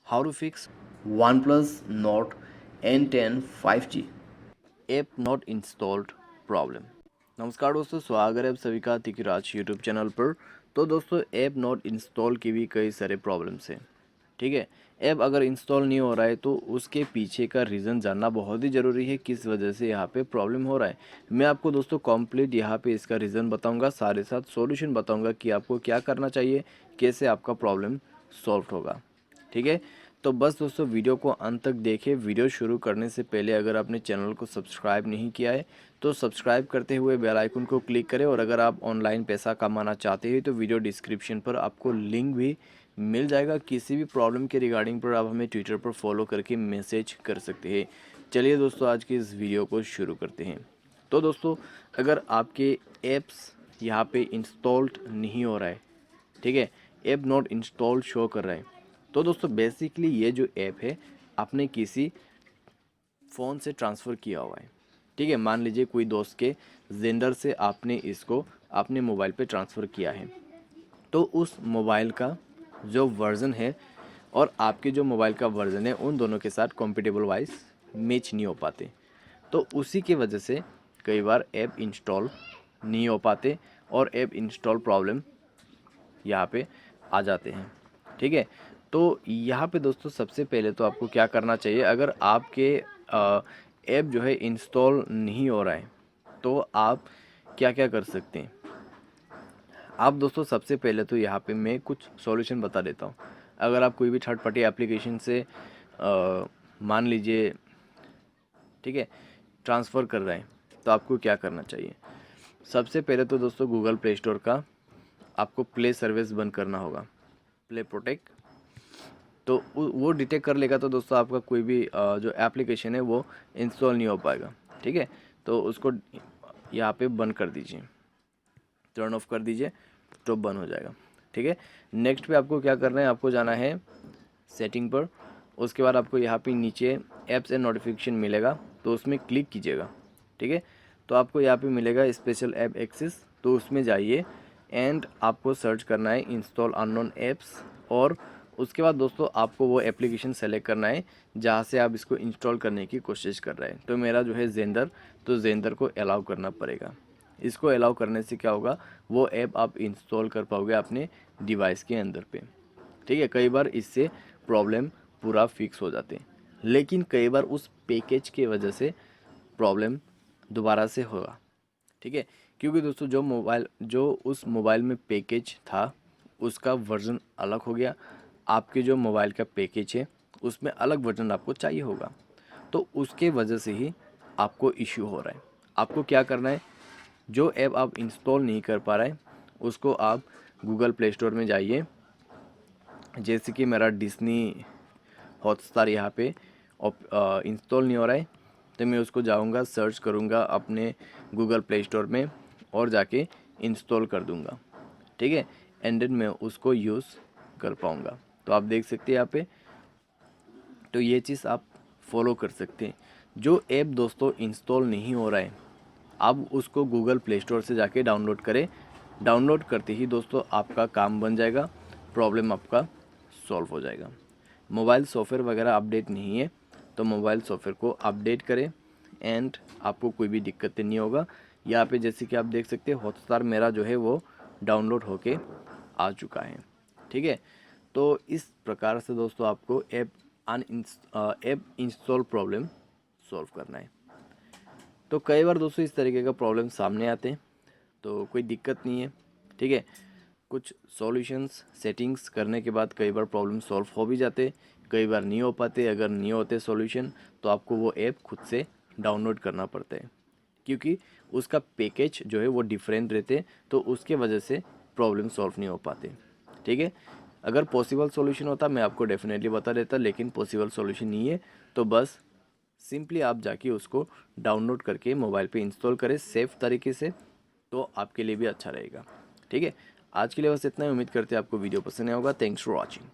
How to fix OnePlus Nord N10 5G app not installed problem. नमस्कार दोस्तों, स्वागत है आप सभी का टिकी राज यूट्यूब चैनल पर। तो दोस्तों, ऐप नॉट इंस्टॉल की भी कई सारे प्रॉब्लम्स हैं। ठीक है, ऐप अगर इंस्टॉल नहीं हो रहा है तो उसके पीछे का रीज़न जानना बहुत ही ज़रूरी है, किस वजह से यहाँ पे प्रॉब्लम हो रहा है। मैं आपको दोस्तों कंप्लीट यहाँ पे इसका रीज़न बताऊंगा, साथ ही साथ सॉल्यूशन बताऊंगा कि आपको क्या करना चाहिए, कैसे आपका प्रॉब्लम सॉल्व होगा। ठीक है, तो बस दोस्तों वीडियो को अंत तक देखें। वीडियो शुरू करने से पहले अगर आपने चैनल को सब्सक्राइब नहीं किया है तो सब्सक्राइब करते हुए बेल आइकन को क्लिक करें, और अगर आप ऑनलाइन पैसा कमाना चाहते हैं तो वीडियो डिस्क्रिप्शन पर आपको लिंक भी मिल जाएगा। किसी भी प्रॉब्लम के रिगार्डिंग पर आप हमें ट्विटर पर फॉलो करके मैसेज कर सकते हैं। चलिए दोस्तों, आज की इस वीडियो को शुरू करते हैं। तो दोस्तों, अगर आपके ऐप्स यहाँ पे इंस्टॉल्ड नहीं हो रहा है, ठीक है, ऐप नॉट इंस्टॉल्ड शो कर रहा है, तो दोस्तों बेसिकली ये जो ऐप है आपने किसी फ़ोन से ट्रांसफ़र किया हुआ है। ठीक है, मान लीजिए कोई दोस्त के जेंडर से आपने इसको अपने मोबाइल पे ट्रांसफ़र किया है, तो उस मोबाइल का जो वर्ज़न है और आपके जो मोबाइल का वर्ज़न है उन दोनों के साथ कॉम्पिटेबल वाइज मैच नहीं हो पाते। तो उसी की वजह से कई बार ऐप इंस्टॉल नहीं हो पाते और ऐप इंस्टॉल प्रॉब्लम यहाँ पे आ जाते हैं। ठीक है, तो यहाँ पे दोस्तों सबसे पहले तो आपको क्या करना चाहिए, अगर आपके ऐप जो है इंस्टॉल नहीं हो रहा है तो आप क्या क्या कर सकते हैं। आप दोस्तों सबसे पहले तो यहाँ पे मैं कुछ सॉल्यूशन बता देता हूँ। अगर आप कोई भी थर्ड पार्टी एप्लीकेशन से मान लीजिए, ठीक है, ट्रांसफ़र कर रहे हैं, तो आपको क्या करना चाहिए। सबसे पहले तो दोस्तों गूगल प्ले स्टोर का आपको प्ले सर्विस बंद करना होगा, प्ले प्रोटेक्ट। तो वो डिटेक्ट कर लेगा तो दोस्तों आपका कोई भी जो एप्लीकेशन है वो इंस्टॉल नहीं हो पाएगा। ठीक है, तो उसको यहाँ पे बंद कर दीजिए, टर्न ऑफ कर दीजिए, तो बंद हो जाएगा। ठीक है, नेक्स्ट पे आपको क्या करना है, आपको जाना है सेटिंग पर। उसके बाद आपको यहाँ पे नीचे ऐप्स एंड नोटिफिकेशन मिलेगा, तो उसमें क्लिक कीजिएगा। ठीक है, तो आपको यहाँ पे मिलेगा स्पेशल ऐप एक्सेस, तो उसमें जाइए एंड आपको सर्च करना है इंस्टॉल अननोन ऐप्स, और उसके बाद दोस्तों आपको वो एप्लीकेशन सेलेक्ट करना है जहाँ से आप इसको इंस्टॉल करने की कोशिश कर रहे हैं। तो मेरा जो है जेंडर, तो जेंडर को अलाउ करना पड़ेगा। इसको अलाउ करने से क्या होगा, वो ऐप आप इंस्टॉल कर पाओगे अपने डिवाइस के अंदर पे। ठीक है, कई बार इससे प्रॉब्लम पूरा फिक्स हो जाते हैं, लेकिन कई बार उस पैकेज के वजह से प्रॉब्लम दोबारा से होगा। ठीक है, क्योंकि दोस्तों जो उस मोबाइल में पैकेज था उसका वर्ज़न अलग हो गया, आपके जो मोबाइल का पैकेज है उसमें अलग वर्ज़न आपको चाहिए होगा, तो उसके वजह से ही आपको इश्यू हो रहा है। आपको क्या करना है, जो ऐप आप इंस्टॉल नहीं कर पा रहे हैं उसको आप गूगल प्ले स्टोर में जाइए। जैसे कि मेरा डिस्नी हॉटस्टार यहाँ पे इंस्टॉल नहीं हो रहा है, तो मैं उसको जाऊँगा, सर्च करूँगा अपने गूगल प्ले स्टोर में और जाके इंस्टॉल कर दूँगा। ठीक है, एंड देन मैं उसको यूज़ कर पाऊँगा। तो आप देख सकते हैं यहाँ पे, तो ये चीज़ आप फॉलो कर सकते हैं। जो ऐप दोस्तों इंस्टॉल नहीं हो रहा है, आप उसको गूगल प्ले स्टोर से जाके डाउनलोड करें। डाउनलोड करते ही दोस्तों आपका काम बन जाएगा, प्रॉब्लम आपका सॉल्व हो जाएगा। मोबाइल सॉफ्टवेयर वगैरह अपडेट नहीं है तो मोबाइल सॉफ्टवेयर को अपडेट करें एंड आपको कोई भी दिक्कतें नहीं होगा। यहाँ पे जैसे कि आप देख सकते हैं हॉटस्टार मेरा जो है वो डाउनलोड होके आ चुका है। ठीक है, तो इस प्रकार से दोस्तों आपको ऐप इंस्टॉल प्रॉब्लम सॉल्व करना है। तो कई बार दोस्तों इस तरीके का प्रॉब्लम सामने आते हैं, तो कोई दिक्कत नहीं है। ठीक है, कुछ सॉल्यूशंस सेटिंग्स करने के बाद कई बार प्रॉब्लम सॉल्व हो भी जाते, कई बार नहीं हो पाते। अगर नहीं होते सॉल्यूशन तो आपको वो ऐप खुद से डाउनलोड करना पड़ता है, क्योंकि उसका पैकेज जो है वो डिफरेंट रहते, तो उसके वजह से प्रॉब्लम सॉल्व नहीं हो पाते। ठीक है, अगर पॉसिबल सॉल्यूशन होता मैं आपको डेफिनेटली बता देता, लेकिन पॉसिबल सॉल्यूशन नहीं है, तो बस सिंपली आप जाके उसको डाउनलोड करके मोबाइल पे इंस्टॉल करें सेफ़ तरीके से, तो आपके लिए भी अच्छा रहेगा। ठीक है, आज के लिए बस इतना ही। उम्मीद करते हैं आपको वीडियो पसंद आया होगा। Thanks for watching.